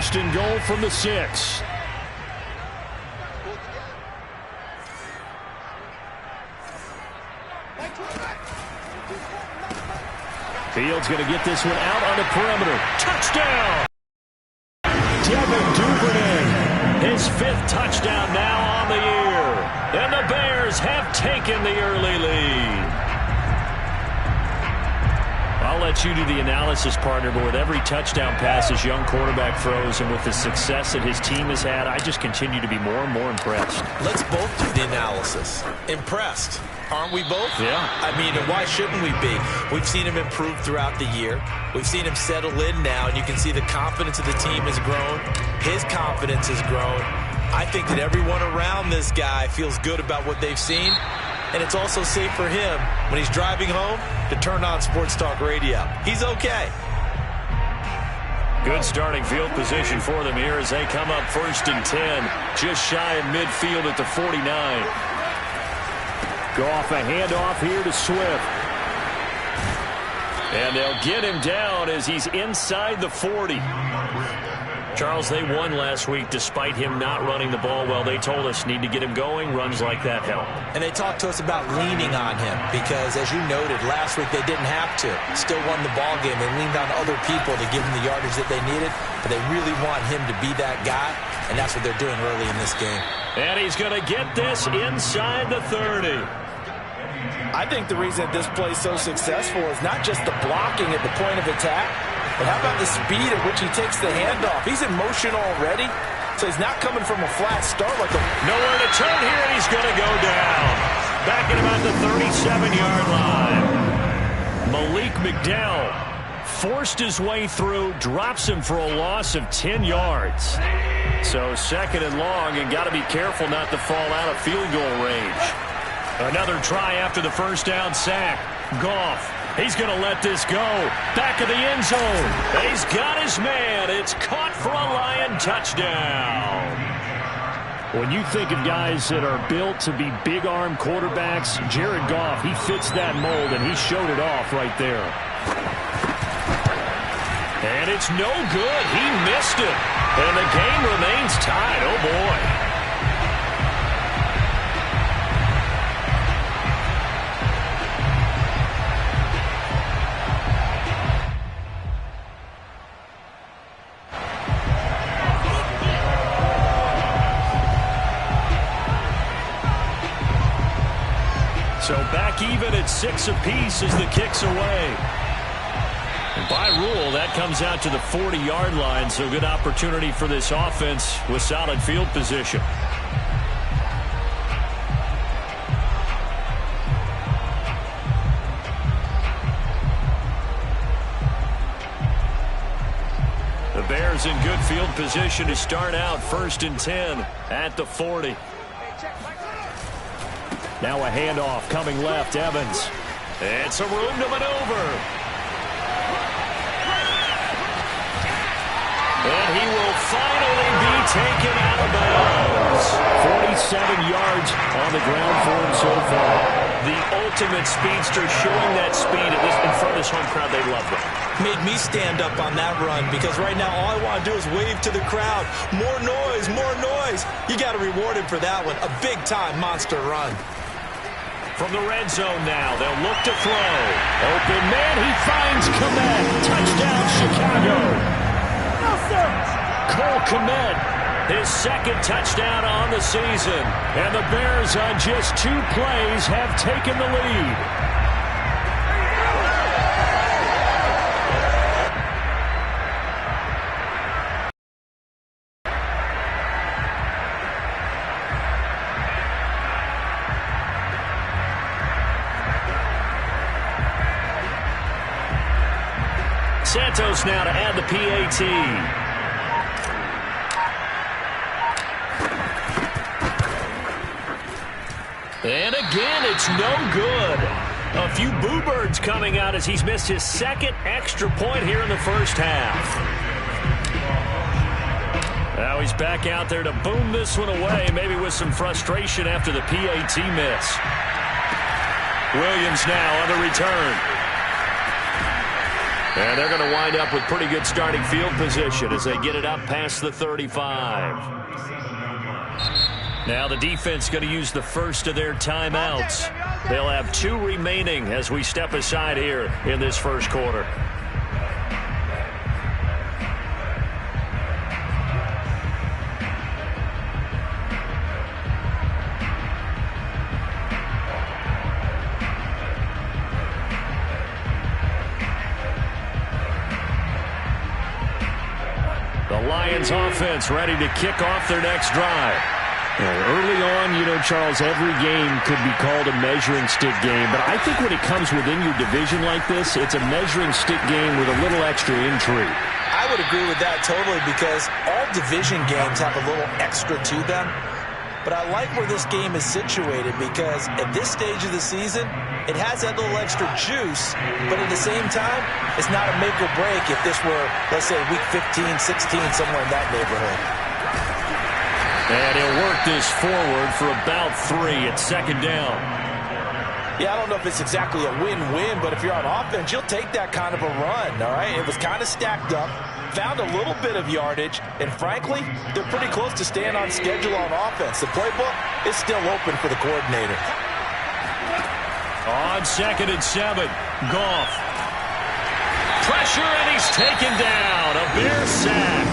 first and goal from the 6. Fields going to get this one out on the perimeter. Touchdown! Devin Duvernay, his 5th touchdown now on the year. And the Bears have taken the early lead. I'll let you do the analysis, partner, but with every touchdown pass this young quarterback throws and with the success that his team has had, I just continue to be more and more impressed. Let's both do the analysis. Impressed. Aren't we both? Yeah. I mean, and why shouldn't we be? We've seen him improve throughout the year. We've seen him settle in now, and you can see the confidence of the team has grown. His confidence has grown. I think that everyone around this guy feels good about what they've seen. And it's also safe for him when he's driving home to turn on Sports Talk Radio. He's okay. Good starting field position for them here as they come up 1st and 10. Just shy of midfield at the 49. Goff a handoff here to Swift. And they'll get him down as he's inside the 40. Charles, they won last week despite him not running the ball well. They told us need to get him going. Runs like that help. And they talked to us about leaning on him because, as you noted, last week they didn't have to. Still won the ball game. They leaned on other people to give them the yardage that they needed. But they really want him to be that guy, and that's what they're doing early in this game. And he's going to get this inside the 30. I think the reason this play is so successful is not just the blocking at the point of attack, but how about the speed at which he takes the handoff? He's in motion already, so he's not coming from a flat start like a... Nowhere to turn here, and he's going to go down. Back at about the 37-yard line. Malik McDowell forced his way through, drops him for a loss of 10 yards. So 2nd and long, and got to be careful not to fall out of field goal range. Another try after the first down sack. Goff. He's going to let this go. Back of the end zone. He's got his man. It's caught for a Lion touchdown. When you think of guys that are built to be big-arm quarterbacks, Jared Goff, he fits that mold, and he showed it off right there. And it's no good. He missed it. And the game remains tied. Oh, boy. So back even at 6 apiece as the kick's away. And by rule, that comes out to the 40-yard line, so good opportunity for this offense with solid field position. The Bears in good field position to start out 1st and 10 at the 40. Now a handoff coming left, Evans. And some room to maneuver. And he will finally be taken out of bounds. 47 yards on the ground for him so far. The ultimate speedster, showing that speed in front of this home crowd. They love it. Made me stand up on that run because right now all I want to do is wave to the crowd. More noise, more noise. You got to reward him for that one. A big-time monster run. From the red zone now, they'll look to throw. Open man, he finds Kmet. Touchdown, Chicago. No, sir. Cole Kmet, his 2nd touchdown on the season. And the Bears on just 2 plays have taken the lead. Santos now to add the PAT. And again, it's no good. A few boo birds coming out as he's missed his 2nd extra point here in the first half. Now he's back out there to boom this one away, maybe with some frustration after the PAT miss. Williams now on the return. And they're going to wind up with pretty good starting field position as they get it up past the 35. Now the defense going to use the first of their timeouts. They'll have 2 remaining as we step aside here in this first quarter. The Lions offense ready to kick off their next drive. Early on, Charles, every game could be called a measuring stick game. But I think when it comes within your division like this, it's a measuring stick game with a little extra intrigue. I would agree with that totally because all division games have a little extra to them. But I like where this game is situated because at this stage of the season, it has that little extra juice, but at the same time, it's not a make or break if this were, let's say, week 15, 16, somewhere in that neighborhood. And he'll work this forward for about 3 at second down. Yeah, I don't know if it's exactly a win-win, but if you're on offense, you'll take that kind of a run, all right? It was kind of stacked up, found a little bit of yardage, and frankly, they're pretty close to staying on schedule on offense. The playbook is still open for the coordinator. On 2nd and 7, Goff. Pressure, and he's taken down. A Bear sack.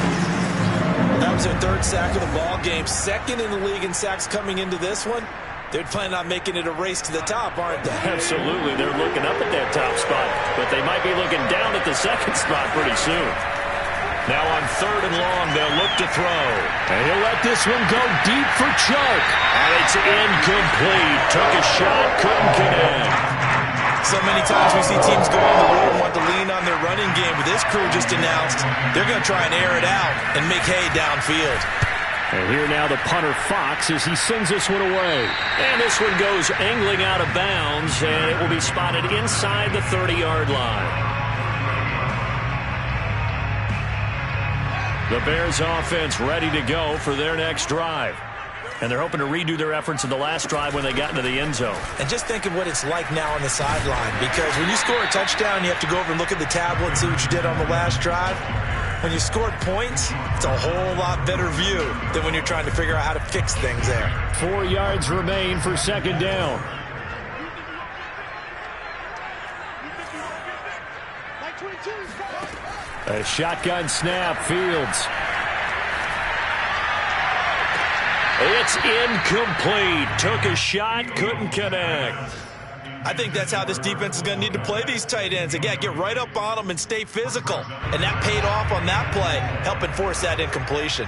That was their 3rd sack of the ball game. 2nd in the league in sacks coming into this one. They're planning on making it a race to the top, aren't they? Absolutely. They're looking up at that top spot, but they might be looking down at the 2nd spot pretty soon. Now on 3rd and long, they'll look to throw. And he'll let this one go deep for choke. And it's incomplete. Took a shot, couldn't connect. So many times we see teams go on the road and want to lean on their running game, but this crew just announced they're going to try and air it out and make hay downfield. And here now the punter Fox as he sends this one away. And this one goes angling out of bounds, and it will be spotted inside the 30-yard line. The Bears offense ready to go for their next drive. And they're hoping to redo their efforts in the last drive when they got into the end zone. And just think of what it's like now on the sideline, because when you score a touchdown, you have to go over and look at the tablet and see what you did on the last drive. When you scored points, it's a whole lot better view than when you're trying to figure out how to fix things there. 4 yards remain for 2nd down. A shotgun snap, Fields. It's incomplete. Took a shot, couldn't connect. I think that's how this defense is going to need to play these tight ends. Again, get right up on them and stay physical. And that paid off on that play, helping force that incompletion.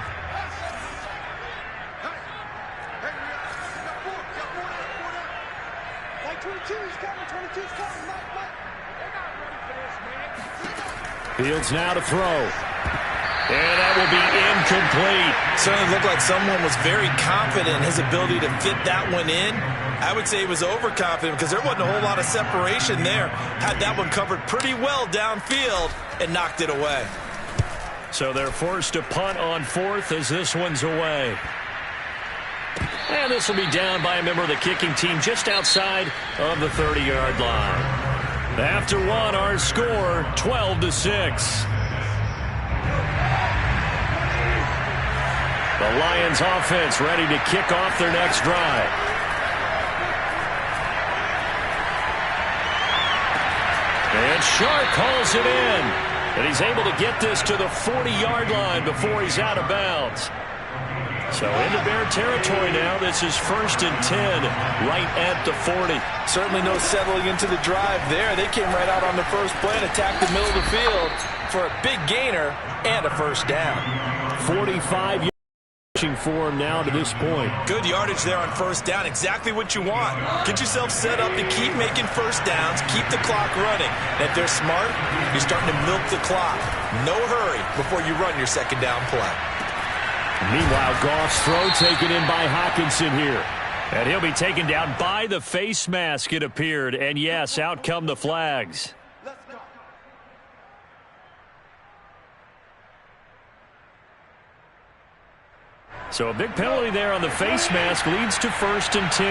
Fields now to throw. And that will be incomplete. Certainly looked like someone was very confident in his ability to fit that one in. I would say he was overconfident because there wasn't a whole lot of separation there. Had that one covered pretty well downfield and knocked it away. So they're forced to punt on 4th as this one's away. And this will be down by a member of the kicking team just outside of the 30-yard line. After one, our score, 12-6. The Lions offense ready to kick off their next drive. And Sharp calls it in. And he's able to get this to the 40-yard line before he's out of bounds. So into Bear territory now. This is 1st and 10 right at the 40. Certainly no settling into the drive there. They came right out on the first play and attacked the middle of the field for a big gainer and a first down. 45 for him now to this point. Good yardage there on first down. Exactly what you want. Get yourself set up to keep making first downs, keep the clock running. And if they're smart, you're starting to milk the clock. No hurry before you run your second down play. Meanwhile, Goff's throw taken in by Hockenson here. And he'll be taken down by the face mask, it appeared. And yes, out come the flags. So a big penalty there on the face mask leads to 1st and 10.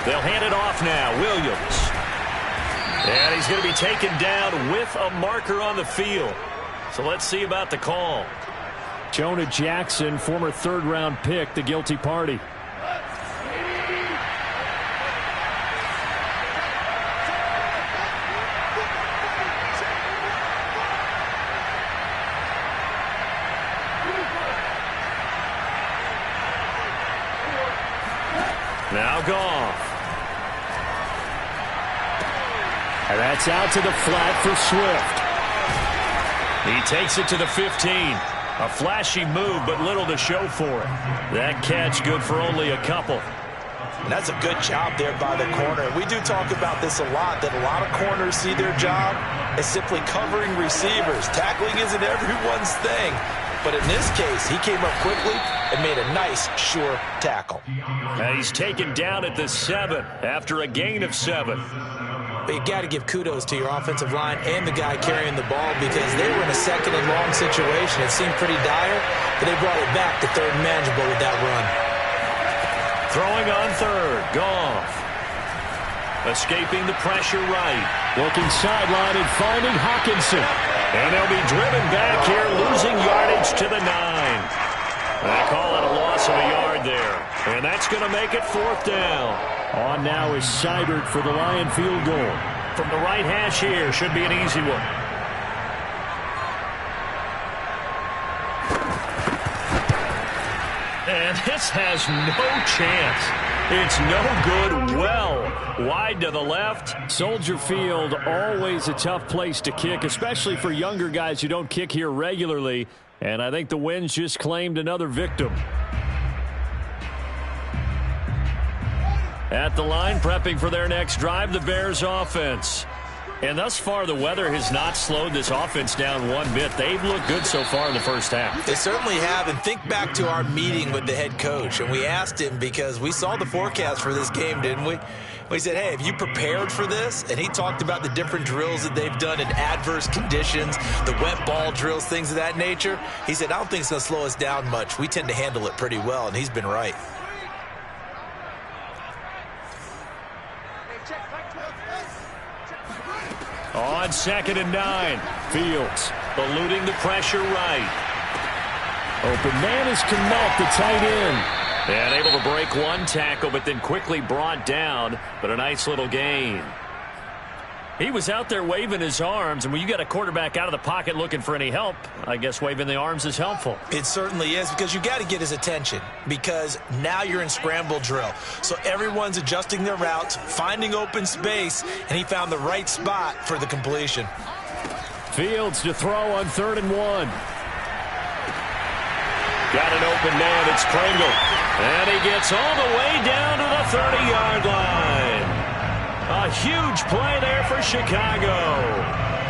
They'll hand it off now. Williams. And he's going to be taken down with a marker on the field. So let's see about the call. Jonah Jackson, former third-round pick, the guilty party. Now Goff. And that's out to the flat for Swift. He takes it to the 15. A flashy move, but little to show for it. That catch good for only a couple. And that's a good job there by the corner. We do talk about this a lot, that a lot of corners see their job as simply covering receivers. Tackling isn't everyone's thing. But in this case, he came up quickly and made a nice, sure tackle. And he's taken down at the 7 after a gain of 7. But you got to give kudos to your offensive line and the guy carrying the ball because they were in a second and long situation. It seemed pretty dire, but they brought it back to third and manageable with that run. Throwing on third, Goff. Escaping the pressure right. Looking sideline and finding Hockenson. And they'll be driven back here, losing yardage to the 9. They call it a loss of a yard there. And that's going to make it 4th down. On now is Seibert for the Lion field goal. From the right hash here, should be an easy one. And this has no chance. It's no good. Well, wide to the left. Soldier Field, always a tough place to kick, especially for younger guys who don't kick here regularly. And I think the Winds just claimed another victim. At the line, prepping for their next drive, the Bears offense. And thus far, the weather has not slowed this offense down one bit. They've looked good so far in the first half. They certainly have. And think back to our meeting with the head coach. And we asked him because we saw the forecast for this game, didn't we? We said, hey, have you prepared for this? And he talked about the different drills that they've done in adverse conditions, the wet ball drills, things of that nature. He said, I don't think it's going to slow us down much. We tend to handle it pretty well, and he's been right. On 2nd and 9, Fields eluding the pressure right. Open man is Kmet, the tight end. And able to break one tackle, but then quickly brought down, but a nice little gain. He was out there waving his arms, and when you got a quarterback out of the pocket looking for any help, I guess waving the arms is helpful. It certainly is, because you got to get his attention, because now you're in scramble drill. So everyone's adjusting their routes, finding open space, and he found the right spot for the completion. Fields to throw on 3rd and 1. Got an open man, it's Pringle. And he gets all the way down to the 30-yard line. A huge play there for Chicago.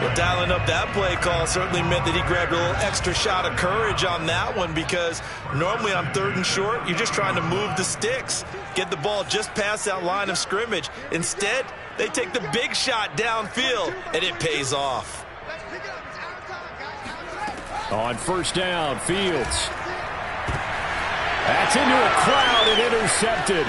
Well, dialing up that play call certainly meant that he grabbed a little extra shot of courage on that one, because normally on 3rd and short, you're just trying to move the sticks, get the ball just past that line of scrimmage. Instead, they take the big shot downfield, and it pays off. On 1st down, Fields. That's into a crowd and intercepted.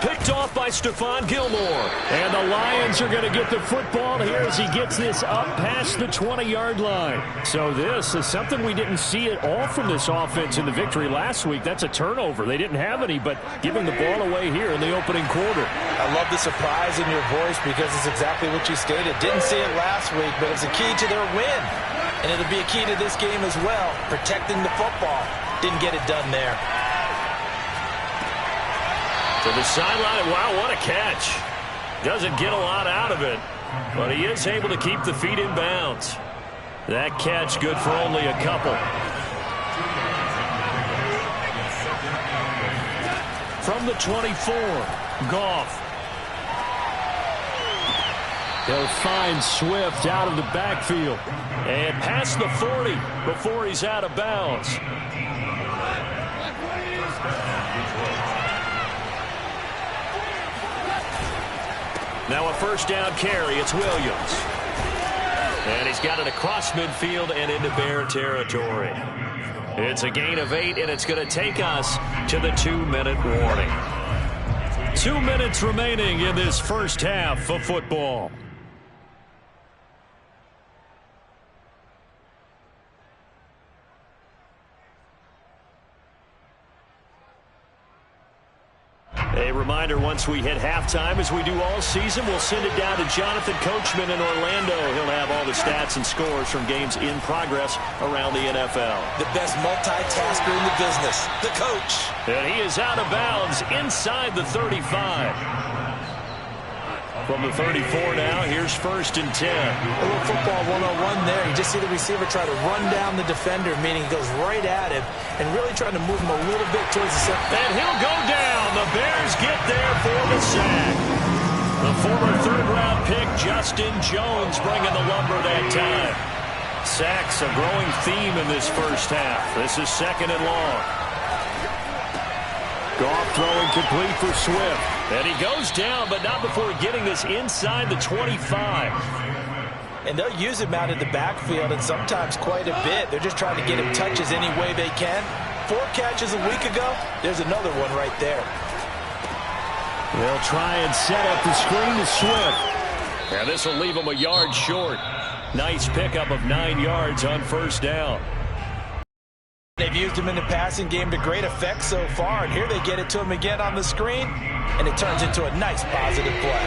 Picked off by Stephon Gilmore. And the Lions are going to get the football here as he gets this up past the 20-yard line. So this is something we didn't see at all from this offense in the victory last week. That's a turnover. They didn't have any, but giving the ball away here in the opening quarter. I love the surprise in your voice, because it's exactly what you stated. Didn't see it last week, but it's a key to their win. And it'll be a key to this game as well, protecting the football. Didn't get it done there. To the sideline. Wow, what a catch. Doesn't get a lot out of it, but he is able to keep the feet in bounds. That catch good for only a couple. From the 24, Goff. They'll find Swift out of the backfield. And past the 40 before he's out of bounds. Now a 1st down carry. It's Williams. And he's got it across midfield and into Bear territory. It's a gain of 8, and it's going to take us to the 2-minute warning. 2 minutes remaining in this first half of football. A reminder, once we hit halftime, as we do all season, we'll send it down to Jonathan Coachman in Orlando. He'll have all the stats and scores from games in progress around the NFL. The best multitasker in the business, the coach. And he is out of bounds inside the 35. From the 34 now, here's 1st and 10. A little football 101 there. You just see the receiver try to run down the defender, meaning he goes right at him and really trying to move him a little bit towards the center. And he'll go down. The Bears get there for the sack. The former third-round pick, Justin Jones, bringing the lumber that time. Sacks, a growing theme in this first half. This is 2nd and long. Goff throwing complete for Swift. And he goes down, but not before getting this inside the 25. And they'll use him out in the backfield, and sometimes quite a bit. They're just trying to get him touches any way they can. 4 catches a week ago. There's another one right there. They'll try and set up the screen to Swift. And this will leave him a yard short. Nice pickup of 9 yards on 1st down. They've used him in the passing game to great effect so far, and here they get it to him again on the screen, and it turns into a nice positive play.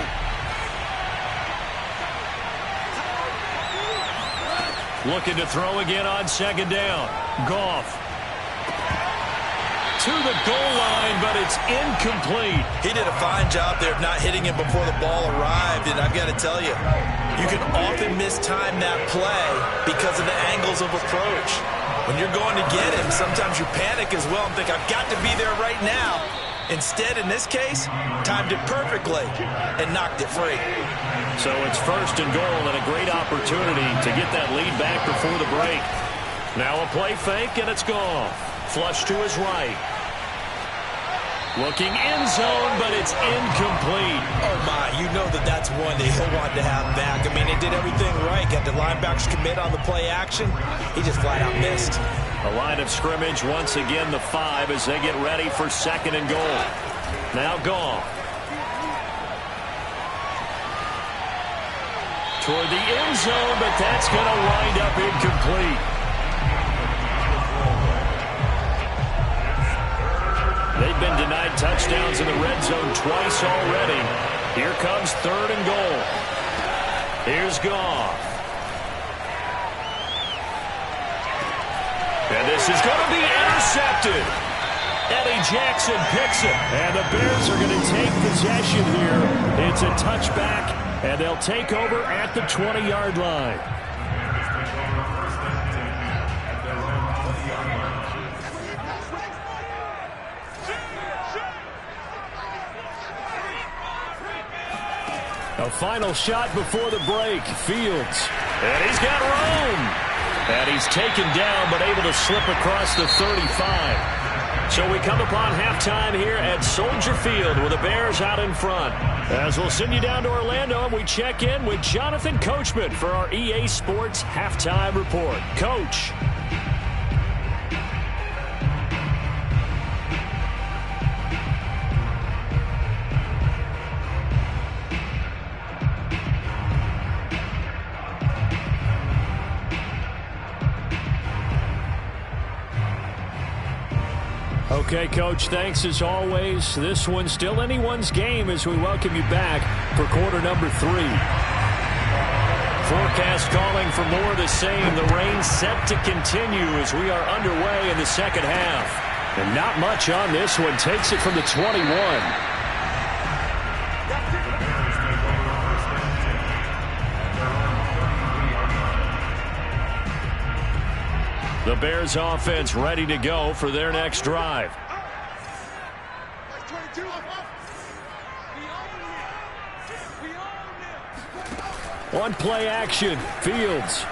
Looking to throw again on 2nd down. Goff to the goal line, but it's incomplete. He did a fine job there of not hitting him before the ball arrived, and I've got to tell you, you can often mistime that play because of the angles of approach. When you're going to get him, sometimes you panic as well and think, I've got to be there right now. Instead, in this case, timed it perfectly and knocked it free. So it's 1st and goal and a great opportunity to get that lead back before the break. Now a play fake, and it's gone. Flush to his right. Looking end zone, but it's incomplete. Oh, my. You know that's one that he'll want to have back. I mean, they did everything right. Got the linebackers commit on the play action. He just flat out missed. A line of scrimmage, once again the 5 as they get ready for 2nd and goal. Now Goff. Toward the end zone, but that's going to wind up incomplete. They've been denied touchdowns in the red zone twice already. Here comes 3rd and goal. Here's Goff. And this is going to be intercepted. Eddie Jackson picks it. And the Bears are going to take possession here. It's a touchback, and they'll take over at the 20-yard line. A final shot before the break. Fields. And he's got room. And he's taken down, but able to slip across the 35. So we come upon halftime here at Soldier Field with the Bears out in front. As we'll send you down to Orlando, and we check in with Jonathan Coachman for our EA Sports Halftime Report. Coach. Okay, Coach, thanks as always. This one's still anyone's game as we welcome you back for quarter number 3. Forecast calling for more of the same. The rain set to continue as we are underway in the second half. And not much on this one. Takes it from the 21. The Bears offense ready to go for their next drive. One play action. Fields.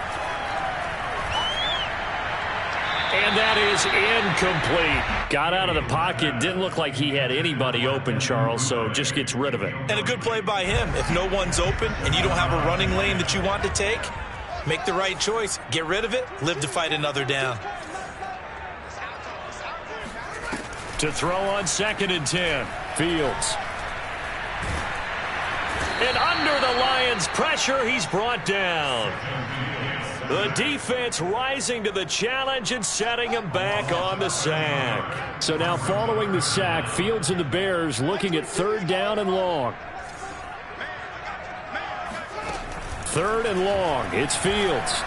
And that is incomplete. Got out of the pocket. Didn't look like he had anybody open, Charles, so just gets rid of it. And a good play by him. If no one's open and you don't have a running lane that you want to take, make the right choice. Get rid of it. Live to fight another down. To throw on 2nd and 10. Fields. And under the Lions' pressure, he's brought down. The defense rising to the challenge and setting him back on the sack. So now following the sack, Fields and the Bears looking at 3rd down and long. 3rd and long. It's Fields.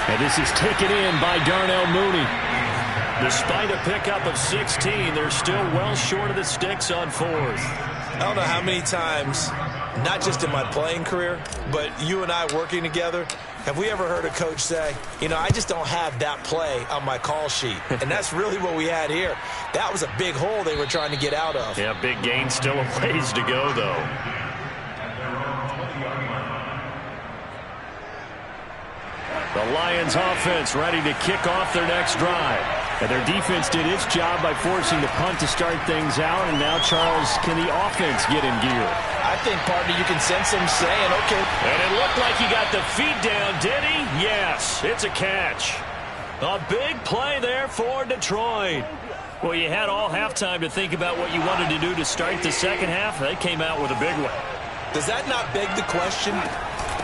And this is taken in by Darnell Mooney. Despite a pickup of 16, they're still well short of the sticks on 4th. I don't know how many times, not just in my playing career, but you and I working together, have we ever heard a coach say, you know, I just don't have that play on my call sheet. And that's really what we had here. That was a big hole they were trying to get out of. Yeah, big gain, still a ways to go, though. The Lions offense ready to kick off their next drive. And their defense did its job by forcing the punt to start things out. And now, Charles, can the offense get in gear? I think, partner, you can sense him saying, okay. And it looked like he got the feet down, did he? Yes, it's a catch. A big play there for Detroit. Well, you had all halftime to think about what you wanted to do to start the second half. They came out with a big one. Does that not beg the question?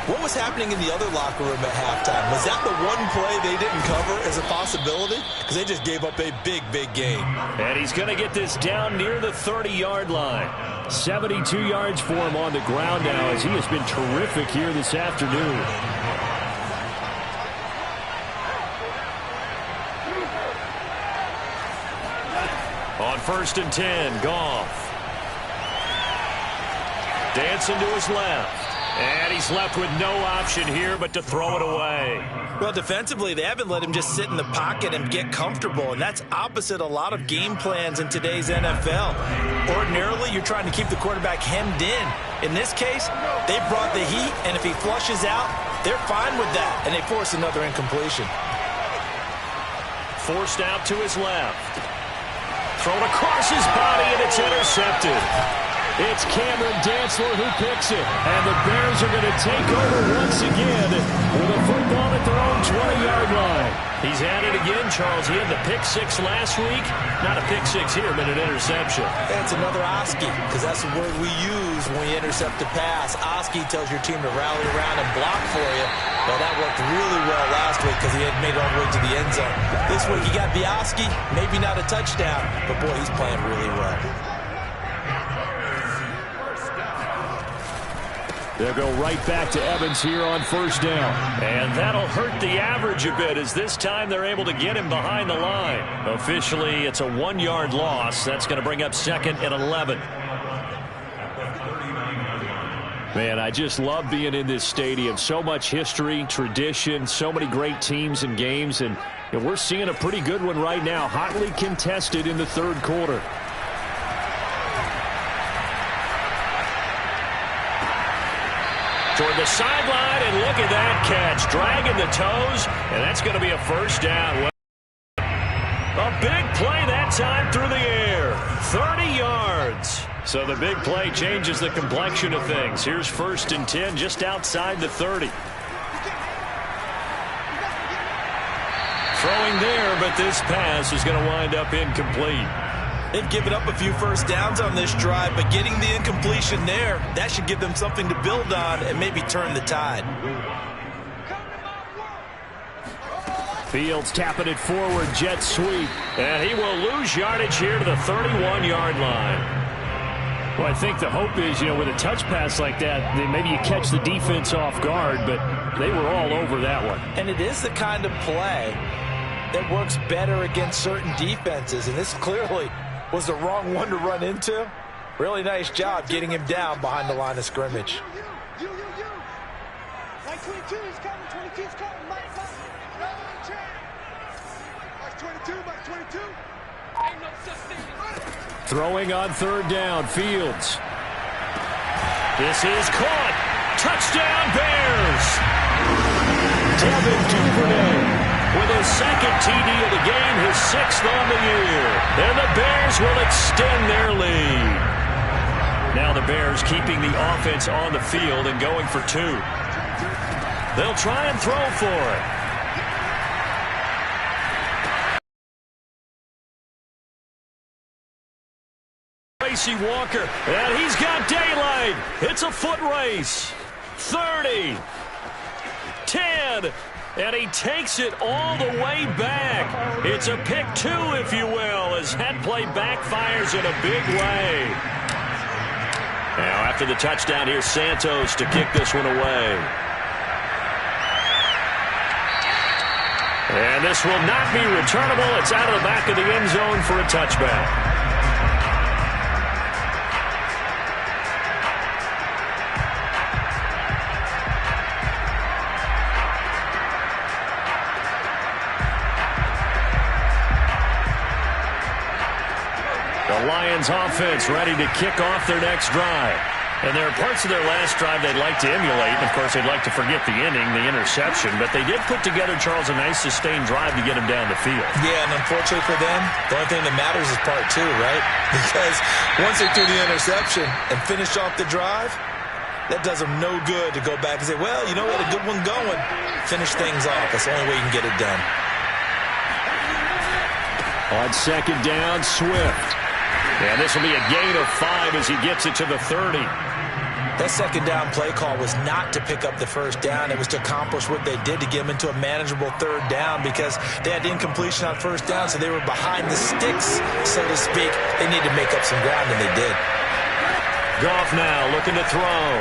What was happening in the other locker room at halftime? Was that the one play they didn't cover as a possibility? Because they just gave up a big, big gain. And he's going to get this down near the 30-yard line. 72 yards for him on the ground now as he has been terrific here this afternoon. On 1st and 10, Goff. Dancing to his left. And he's left with no option here but to throw it away. Well, defensively, they haven't let him just sit in the pocket and get comfortable, and that's opposite a lot of game plans in today's NFL. Ordinarily, you're trying to keep the quarterback hemmed in. In this case, they brought the heat, and if he flushes out, they're fine with that, and they force another incompletion. Forced out to his left. Thrown across his body, and it's intercepted. It's Cameron Dantzler who picks it. And the Bears are going to take over once again with a football at their own 20-yard line. He's at it again, Charles. He had the pick 6 last week. Not a pick 6 here, but an interception. That's another Oski, because that's the word we use when we intercept a pass. Oski tells your team to rally around and block for you. Well, that worked really well last week because he had made it all the way to the end zone. This week he got the Oski, maybe not a touchdown, but boy, he's playing really well. They'll go right back to Evans here on 1st down. And that'll hurt the average a bit as this time they're able to get him behind the line. Officially, it's a 1-yard loss. That's going to bring up 2nd and 11. Man, I just love being in this stadium. So much history, tradition, so many great teams and games. And we're seeing a pretty good one right now, hotly contested in the 3rd quarter. Toward the sideline, and look at that catch. Dragging the toes, and that's going to be a 1st down. A big play that time through the air. 30 yards. So the big play changes the complexion of things. Here's 1st and 10 just outside the 30. Throwing there, but this pass is going to wind up incomplete. They've given up a few 1st downs on this drive, but getting the incompletion there, that should give them something to build on and maybe turn the tide. Fields tapping it forward, jet sweep. And he will lose yardage here to the 31-yard line. Well, I think the hope is, with a touch pass like that, then maybe you catch the defense off guard, but they were all over that one. And it is the kind of play that works better against certain defenses, and this clearly was the wrong one to run into. Really nice job getting him down behind the line of scrimmage. Like 22 is coming, 22 is coming, Mike coming. Like 22, Mike 22. Ain't no such thing. Throwing on 3rd down, Fields. This is caught. Touchdown, Bears. Devin Duvernay with his 2nd TD of the game, his 6th on the year. And the Bears will extend their lead. Now the Bears keeping the offense on the field and going for 2. They'll try and throw for it. Tracy Walker, and he's got daylight. It's a foot race. 30, 10, and he takes it all the way back. It's a pick 2, if you will, as that play backfires in a big way. Now, after the touchdown, here's Santos to kick this one away. And this will not be returnable. It's out of the back of the end zone for a touchback. The Lions offense ready to kick off their next drive. And there are parts of their last drive they'd like to emulate. And, of course, they'd like to forget the inning, the interception. But they did put together, Charles, a nice sustained drive to get him down the field. Yeah, and unfortunately for them, the only thing that matters is part 2, right? Because once they threw the interception and finished off the drive, that does them no good to go back and say, well, you know what, a good one going. Finish things off. That's the only way you can get it done. On second down, Swift. And this will be a gain of 5 as he gets it to the 30. That second down play call was not to pick up the first down. It was to accomplish what they did to get them into a manageable third down because they had incompletion on first down, so they were behind the sticks, so to speak. They needed to make up some ground, and they did. Goff now looking to throw.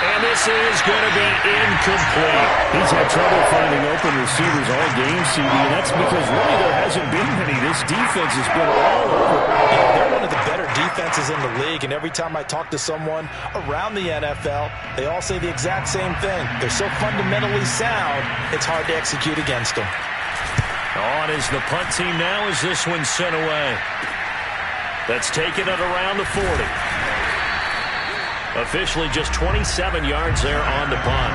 And this is going to be incomplete. He's had trouble finding open receivers all game, CD, and that's because really there hasn't been many. This defense has been all over. Yeah, they're one of the better defenses in the league, and every time I talk to someone around the NFL, they all say the exact same thing. They're so fundamentally sound, it's hard to execute against them. On is the punt team now as this one's sent away. That's taken it around the 40. Officially just 27 yards there on the punt.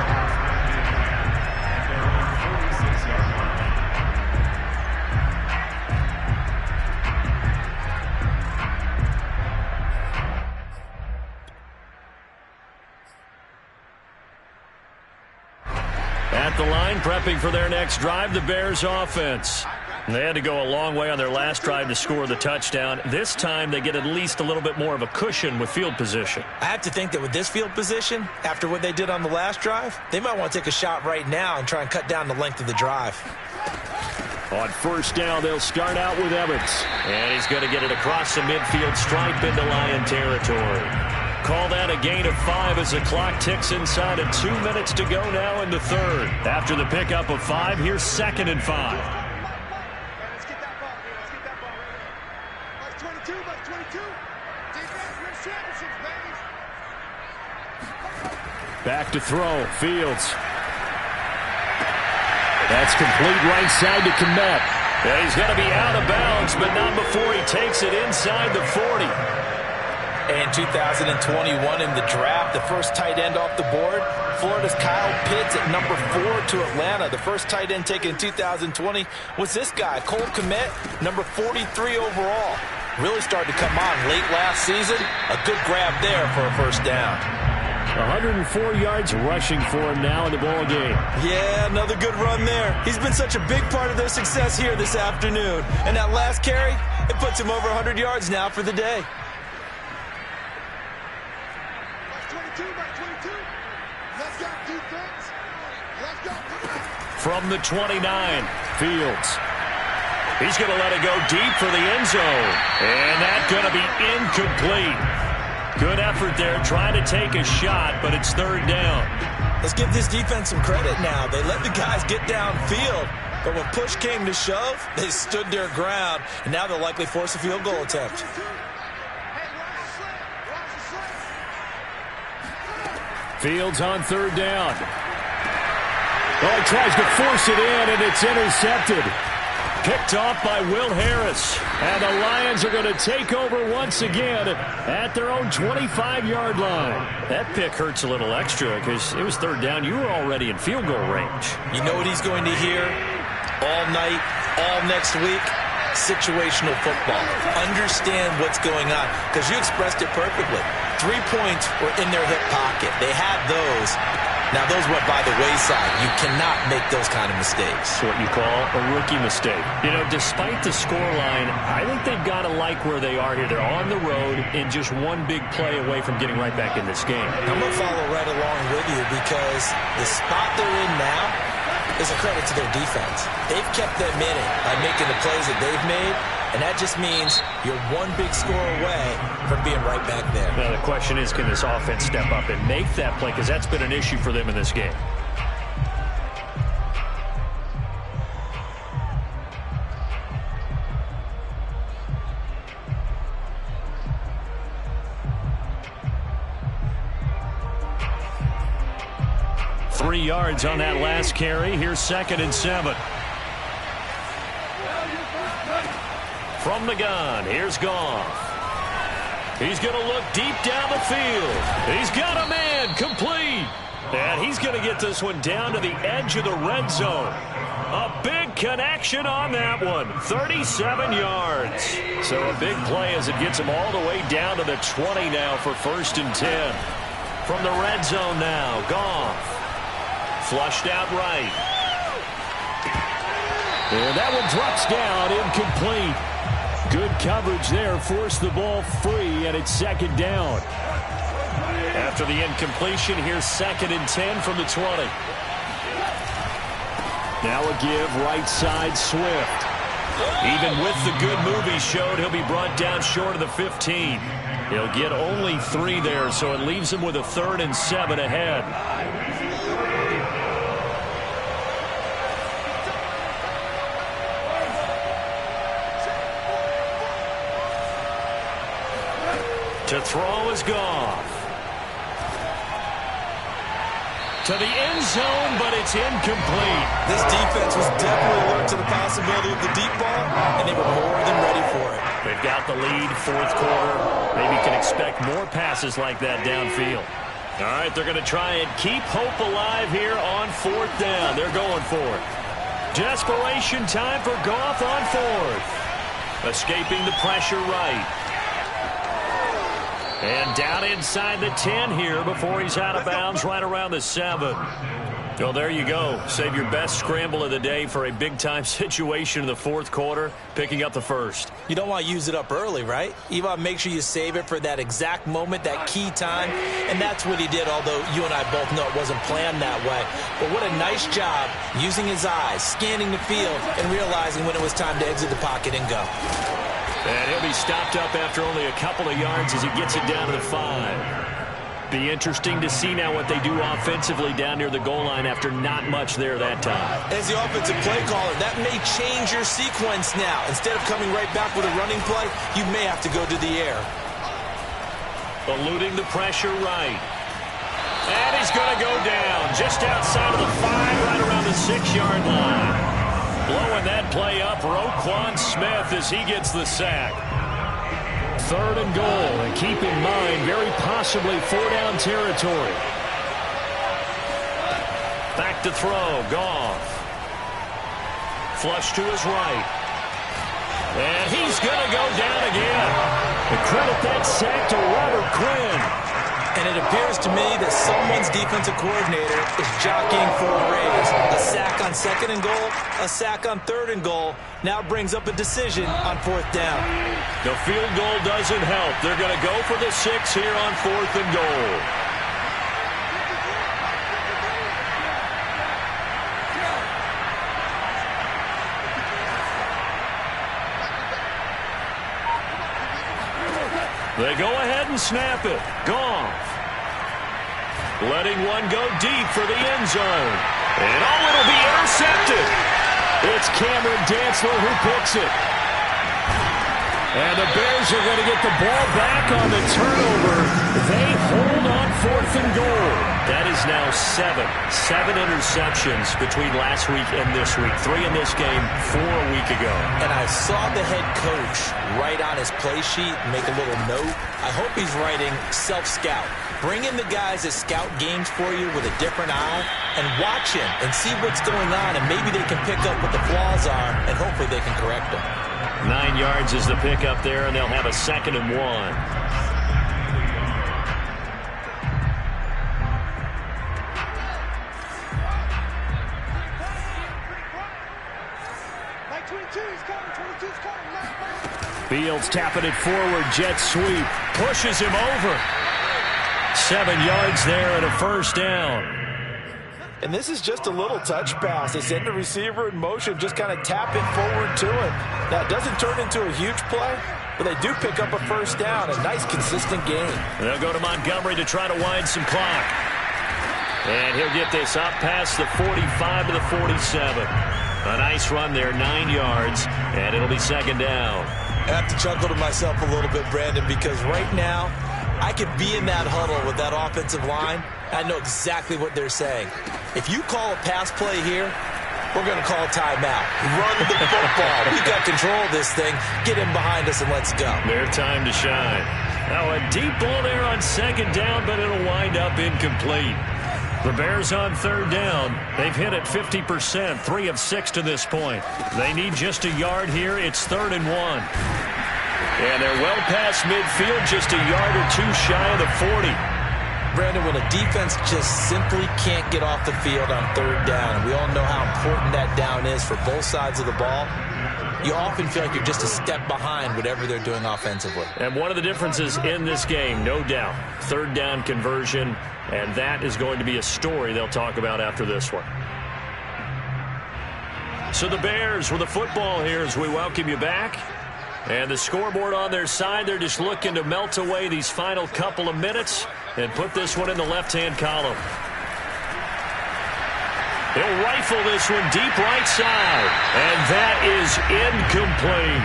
At the line, prepping for their next drive, the Bears offense. They had to go a long way on their last drive to score the touchdown. This time, they get at least a little bit more of a cushion with field position. I have to think that with this field position, after what they did on the last drive, they might want to take a shot right now and try and cut down the length of the drive. On first down, they'll start out with Evans. And he's going to get it across the midfield stripe into Lion territory. Call that a gain of 5 as the clock ticks inside of 2 minutes to go now in the third. After the pickup of 5, here's 2nd and 5. Back to throw. Fields. That's complete right side to Kmet. And he's going to be out of bounds, but not before he takes it inside the 40. And 2021 in the draft, the first tight end off the board, Florida's Kyle Pitts at number 4 to Atlanta. The first tight end taken in 2020 was this guy, Cole Kmet, number 43 overall. Really started to come on late last season. A good grab there for a first down. 104 yards rushing for him now in the ball game. Yeah, another good run there. He's been such a big part of their success here this afternoon. And that last carry, it puts him over 100 yards now for the day. From the 29, Fields. He's going to let it go deep for the end zone. And that's going to be incomplete. Good effort there, trying to take a shot, but it's third down. Let's give this defense some credit now. They let the guys get downfield, but when push came to shove, they stood their ground, and now they'll likely force a field goal attempt. Fields on third down. Oh, he tries to force it in, and it's intercepted. Picked off by Will Harris. And the Lions are going to take over once again at their own 25-yard line. That pick hurts a little extra because it was third down. You were already in field goal range. You know what he's going to hear all night, all next week? Situational football. Understand what's going on because you expressed it perfectly. 3 points were in their hip pocket. They had those. Now, those went by the wayside. You cannot make those kind of mistakes. It's what you call a rookie mistake. You know, despite the scoreline, I think they've got to like where they are here. They're on the road and just one big play away from getting right back in this game. I'm going to follow right along with you because the spot they're in now is a credit to their defense. They've kept them in it by making the plays that they've made, and that just means you're one big score away from being right back there. Now, the question is, can this offense step up and make that play? Because that's been an issue for them in this game. Three yards on that last carry. Here's 2nd and 7. From the gun, here's Goff. He's going to look deep down the field. He's got a man, complete. And he's going to get this one down to the edge of the red zone. A big connection on that one. 37 yards. So a big play as it gets him all the way down to the 20 now for 1st and 10. From the red zone now, Goff. Flushed out right. And that one drops down, incomplete. Good coverage there, forced the ball free, and it's 2nd down. After the incompletion, here's 2nd and 10 from the 20. Now a give, right side, Swift. Even with the good move he showed, he'll be brought down short of the 15. He'll get only 3 there, so it leaves him with a 3rd and 7 ahead. To throw is Goff. To the end zone, but it's incomplete. This defense was definitely alert to the possibility of the deep ball, and they were more than ready for it. They've got the lead, 4th quarter. Maybe can expect more passes like that downfield. All right, they're going to try and keep hope alive here on 4th down. They're going for it. Desperation time for Goff on 4th. Escaping the pressure right. And down inside the 10 here before he's out of bounds right around the 7. Well, there you go. Save your best scramble of the day for a big-time situation in the 4th quarter, picking up the 1st. You don't want to use it up early, right? You want to make sure you save it for that exact moment, that key time. And that's what he did, although you and I both know it wasn't planned that way. But what a nice job using his eyes, scanning the field, and realizing when it was time to exit the pocket and go. And he'll be stopped up after only a couple of yards as he gets it down to the 5. Be interesting to see now what they do offensively down near the goal line after not much there that time. As the offensive play caller, that may change your sequence now. Instead of coming right back with a running play, you may have to go to the air. Eluding the pressure right. And he's going to go down just outside of the 5, right around the 6-yard line. Blowing that play up, Roquan Smith as he gets the sack. 3rd and goal, and keep in mind, very possibly 4-down territory. Back to throw, Goff. Flush to his right. And he's going to go down again. And credit that sack to Robert Quinn. And it appears to me that someone's defensive coordinator is jockeying for a raise. A sack on 2nd and goal, a sack on 3rd and goal. Now brings up a decision on 4th down. The field goal doesn't help. They're going to go for the 6 here on 4th and goal. They go ahead and snap it. Goff. Letting one go deep for the end zone. And it'll be intercepted. It's Cameron Dantzler who picks it. And the Bears are going to get the ball back on the turnover. They hold on 4th and goal. That is now 7 interceptions between last week and this week. 3 in this game, 4 a week ago. And I saw the head coach write on his play sheet, make a little note. I hope he's writing self-scout. Bring in the guys that scout games for you with a different eye and watch him and see what's going on, and maybe they can pick up what the flaws are, and hopefully they can correct them. 9 yards is the pickup there, and they'll have a 2nd and 1. Fields tapping it forward. Jet sweep. Pushes him over. 7 yards there and a first down. And this is just a little touch pass. They send the receiver in motion, just kind of tap it forward to him. Now, it doesn't turn into a huge play, but they do pick up a first down. A nice, consistent game. They'll go to Montgomery to try to wind some clock. And he'll get this up past the 45 to the 47. A nice run there, 9 yards, and it'll be second down. I have to chuckle to myself a little bit, Brandon, because right now I could be in that huddle with that offensive line. I know exactly what they're saying. If you call a pass play here, we're going to call a timeout. Run the football. We've got control of this thing. Get him behind us and let's go. Their time to shine. Now a deep ball there on second down, but it'll wind up incomplete. The Bears on third down. They've hit it 50%, 3 of 6 to this point. They need just a yard here. It's 3rd and 1. And they're well past midfield, just a yard or two shy of the 40. Brandon, when a defense just simply can't get off the field on third down, and we all know how important that down is for both sides of the ball, you often feel like you're just a step behind whatever they're doing offensively. And one of the differences in this game, no doubt, third down conversion, and that is going to be a story they'll talk about after this one. So the Bears with the football here as we welcome you back. And the scoreboard on their side, they're just looking to melt away these final couple of minutes and put this one in the left-hand column. He'll rifle this one deep right side, and that is incomplete.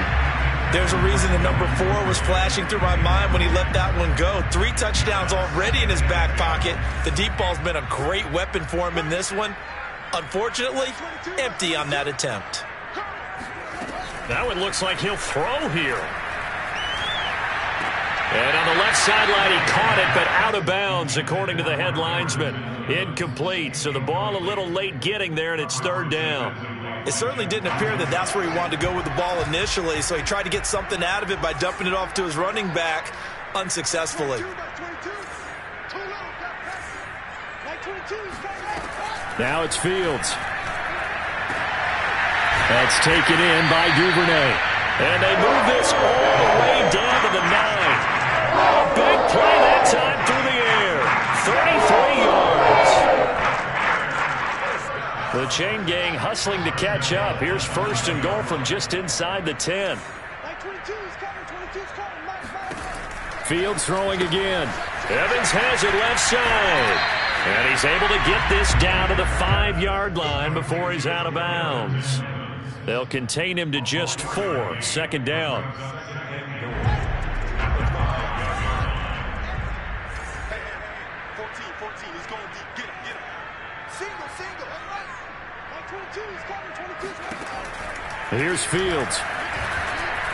There's a reason the number 4 was flashing through my mind when he let that one go. 3 touchdowns already in his back pocket. The deep ball's been a great weapon for him in this one. Unfortunately, empty on that attempt. That one looks like he'll throw here. And on the left sideline, he caught it, but out of bounds, according to the head linesman. Incomplete, so the ball a little late getting there, and it's third down. It certainly didn't appear that that's where he wanted to go with the ball initially, so he tried to get something out of it by dumping it off to his running back unsuccessfully. Now it's Fields. That's taken in by Duvernay. And they move this all the way down to the 9. A big play that time through the air. 33 yards. The chain gang hustling to catch up. Here's 1st and goal from just inside the 10. Fields throwing again. Evans has it left side. And he's able to get this down to the 5-yard line before he's out of bounds. They'll contain him to just 4. Second down. Here's Fields.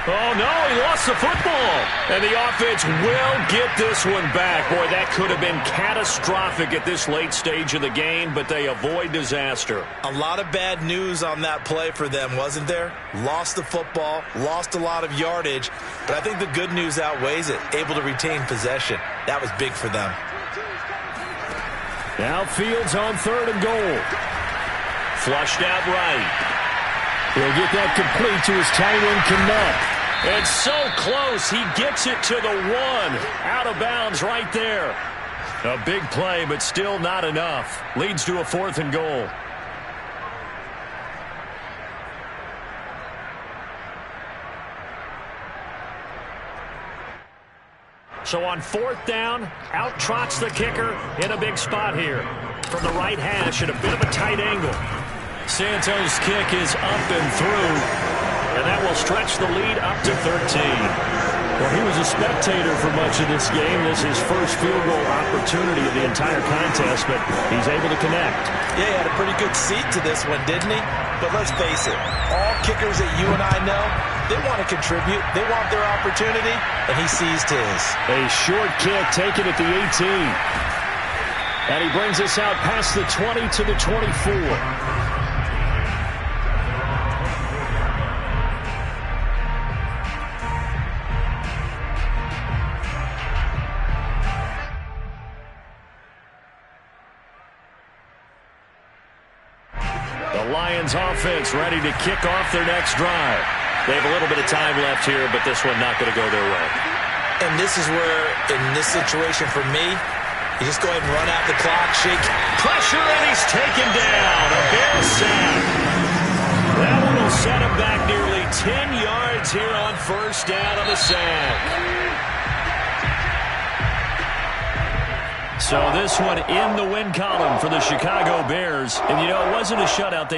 Oh, no, he lost the football. And the offense will get this one back. Boy, that could have been catastrophic at this late stage of the game, but they avoid disaster. A lot of bad news on that play for them, wasn't there? Lost the football, lost a lot of yardage, but I think the good news outweighs it. Able to retain possession. That was big for them. Now Fields on 3rd and goal. Flushed out right. He'll get that complete to his tight end, Kmet. And so close, he gets it to the 1. Out of bounds right there. A big play, but still not enough. Leads to a 4th and goal. So on 4th down, out trots the kicker in a big spot here. From the right hash at a bit of a tight angle. Santos' kick is up and through, and that will stretch the lead up to 13. Well, he was a spectator for much of this game. This is his first field goal opportunity of the entire contest, but he's able to connect. Yeah, he had a pretty good seat to this one, didn't he? But let's face it, all kickers that you and I know, they want to contribute. They want their opportunity, and he seized his. A short kick taken at the 18. And he brings us out past the 20 to the 24. The Lions offense ready to kick off their next drive. They have a little bit of time left here, but this one not going to go their way. And this is where, in this situation for me, you just go ahead and run out the clock, shake. Pressure, and he's taken down. A Bear sack. That one will set him back nearly 10 yards here on first down on the sack. So this one in the win column for the Chicago Bears. And, you know, it wasn't a shutout. They did